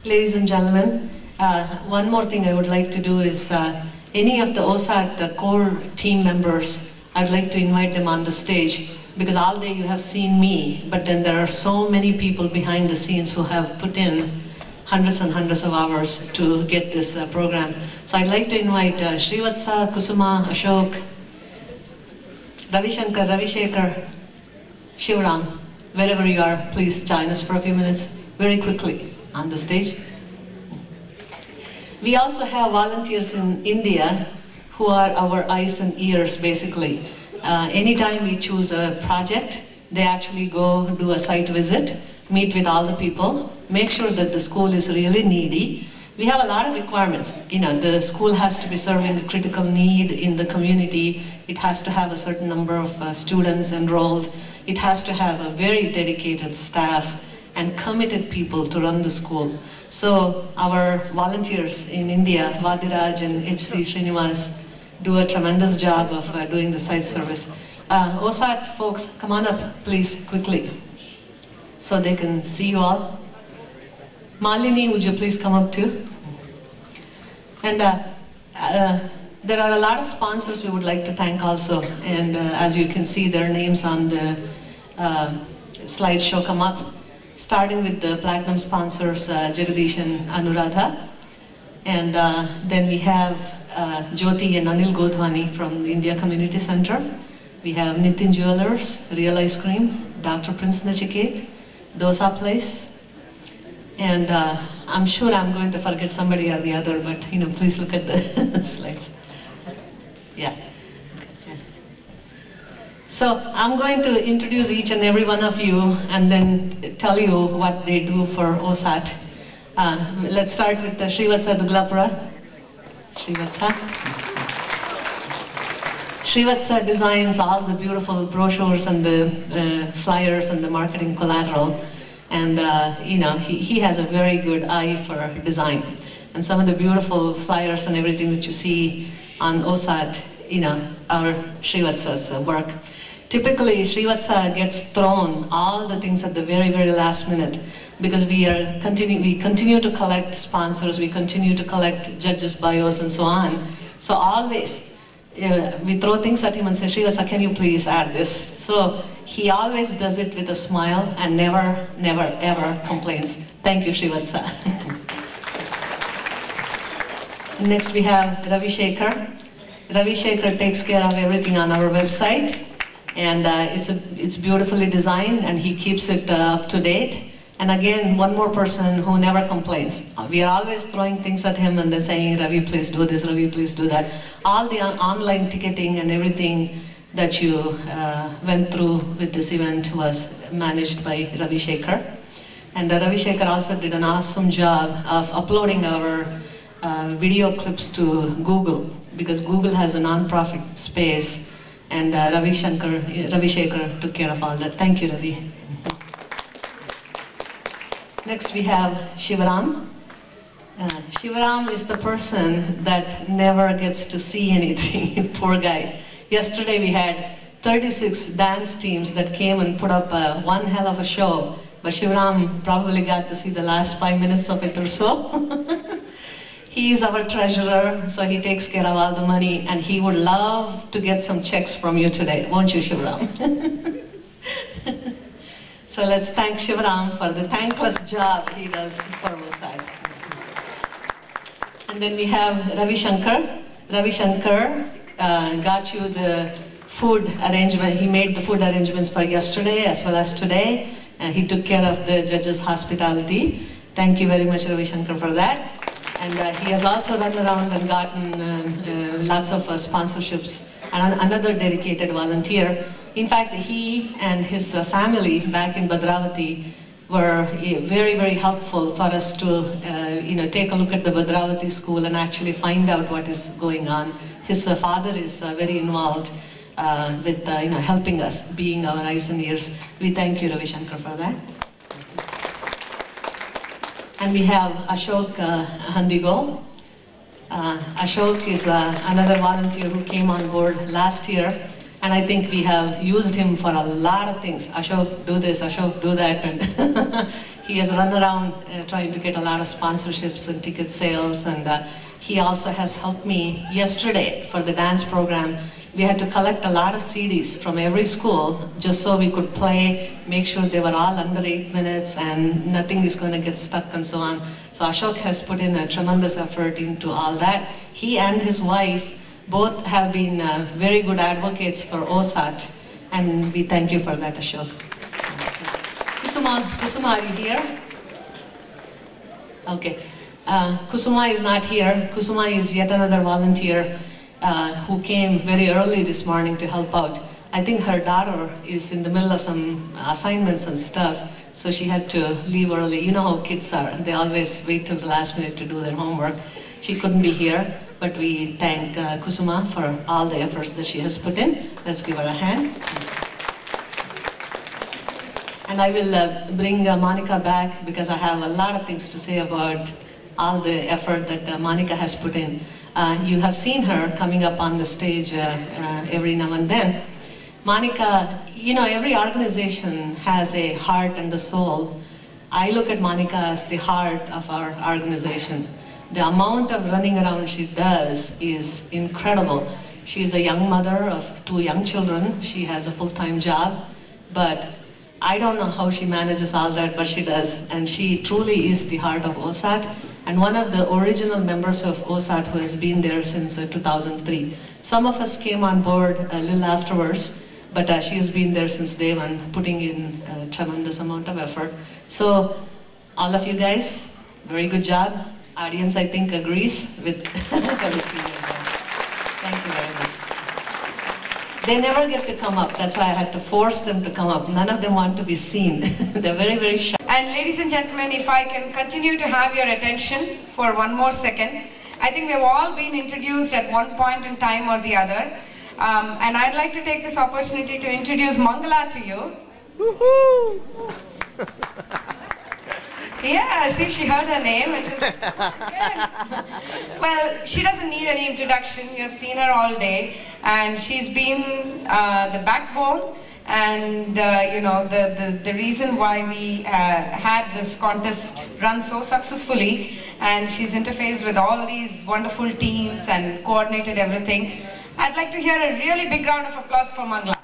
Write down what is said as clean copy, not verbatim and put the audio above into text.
Ladies and gentlemen, one more thing I would like to do is any of the OSAT core team members, I'd like to invite them on the stage, because all day you have seen me, but then there are so many people behind the scenes who have put in hundreds and hundreds of hours to get this program. So I'd like to invite Srivatsa, Kusuma, Ashok, Ravi Shankar, Ravi Shekhar, Shivaram, wherever you are, please join us for a few minutes, very quickly, on the stage. We also have volunteers in India who are our eyes and ears, basically. Anytime we choose a project, they actually go do a site visit, meet with all the people, make sure that the school is really needy. We have a lot of requirements. You know, the school has to be serving a critical need in the community. It has to have a certain number of students enrolled. It has to have a very dedicated staff and committed people to run the school. So our volunteers in India, Vadiraj and H.C. Srinivas, do a tremendous job of doing the site service. OSAT folks, come on up, please, quickly, so they can see you all. Malini, would you please come up too? And there are a lot of sponsors we would like to thank also, and as you can see, their names on the slideshow come up, starting with the platinum sponsors, Jagadish and Anuradha. And then we have Jyoti and Anil Godhwani from the India Community Center. We have Nitin Jewelers, Real Ice Cream, Dr. Prince Nachiket, Dosa Place. And I'm sure I'm going to forget somebody or the other, but please look at the slides. Yeah. So I'm going to introduce each and every one of you and then tell you what they do for OSAT. Let's start with Srivatsa Duglapura. Srivatsa. Srivatsa designs all the beautiful brochures and the flyers and the marketing collateral. And he has a very good eye for design. And some of the beautiful flyers and everything that you see on OSAT, are Srivatsa's work. Typically, Srivatsa gets thrown all the things at the very, very last minute, because we continue to collect sponsors, we continue to collect judges' bios and so on. So always, we throw things at him and say, Srivatsa, can you please add this? So he always does it with a smile and never, never, ever complains. Thank you, Srivatsa. Next we have Ravi Shekhar. Ravi Shekhar takes care of everything on our website, and it's beautifully designed, and he keeps it up to date. And again, one more person who never complains. We are always throwing things at him and then saying, Ravi, please do this, Ravi, please do that. All the online ticketing and everything that you went through with this event was managed by Ravi Shekhar. And Ravi Shekhar also did an awesome job of uploading our video clips to Google, because Google has a non-profit space, and Ravi Shekhar took care of all that. Thank you, Ravi. Next we have Shivaram. Shivaram is the person that never gets to see anything, poor guy. Yesterday we had 36 dance teams that came and put up one hell of a show, but Shivaram probably got to see the last 5 minutes of it or so. He is our treasurer, so he takes care of all the money, and he would love to get some checks from you today, won't you, Shivaram? So let's thank Shivaram for the thankless job he does for OSAT. And then we have Ravi Shankar. Ravi Shankar got you the food arrangement. He made the food arrangements for yesterday as well as today, and he took care of the judges' hospitality. Thank you very much, Ravi Shankar, for that. And he has also run around and gotten lots of sponsorships, and another dedicated volunteer. In fact, he and his family back in Bhadravati were very, very helpful for us to take a look at the Bhadravati school and actually find out what is going on. His father is very involved with helping us, being our eyes and ears. We thank you, Ravi Shankar, for that. And we have Ashok Handigo. Ashok is another volunteer who came on board last year, and I think we have used him for a lot of things. Ashok, do this, Ashok, do that. And He has run around trying to get a lot of sponsorships and ticket sales, and he also has helped me yesterday for the dance program. We had to collect a lot of CDs from every school just so we could play, make sure they were all under 8 minutes and nothing is going to get stuck and so on. So Ashok has put in a tremendous effort into all that. He and his wife both have been very good advocates for OSAT, and we thank you for that, Ashok. Kusuma, are you here? Okay. Kusuma is not here. Kusuma is yet another volunteer who came very early this morning to help out. I think her daughter is in the middle of some assignments and stuff, so she had to leave early. You know how kids are. They always wait till the last minute to do their homework. She couldn't be here, but we thank Kusuma for all the efforts that she has put in. Let's give her a hand. And I will bring Monica back because I have a lot of things to say about all the effort that Monica has put in. You have seen her coming up on the stage every now and then. Monica, you know, every organization has a heart and a soul. I look at Monica as the heart of our organization. The amount of running around she does is incredible. She is a young mother of 2 young children. She has a full-time job, but I don't know how she manages all that, but she does. And she truly is the heart of OSAT, and one of the original members of OSAT who has been there since 2003. Some of us came on board a little afterwards, but she has been there since day one, putting in a tremendous amount of effort. So, all of you guys, very good job. Audience, I think, agrees with everything you've done. Thank you very much. They never get to come up. That's why I had to force them to come up. None of them want to be seen. They're very, very shy. And ladies and gentlemen, if I can continue to have your attention for one more second. I think we've all been introduced at one point in time or the other. And I'd like to take this opportunity to introduce Mangala to you. Woohoo! Yeah, see, she heard her name. And she's good. Well, she doesn't need any introduction. You have seen her all day. And she's been the backbone and you know, the reason why we had this contest run so successfully. And she's interfaced with all these wonderful teams and coordinated everything. I'd like to hear a really big round of applause for Mangala.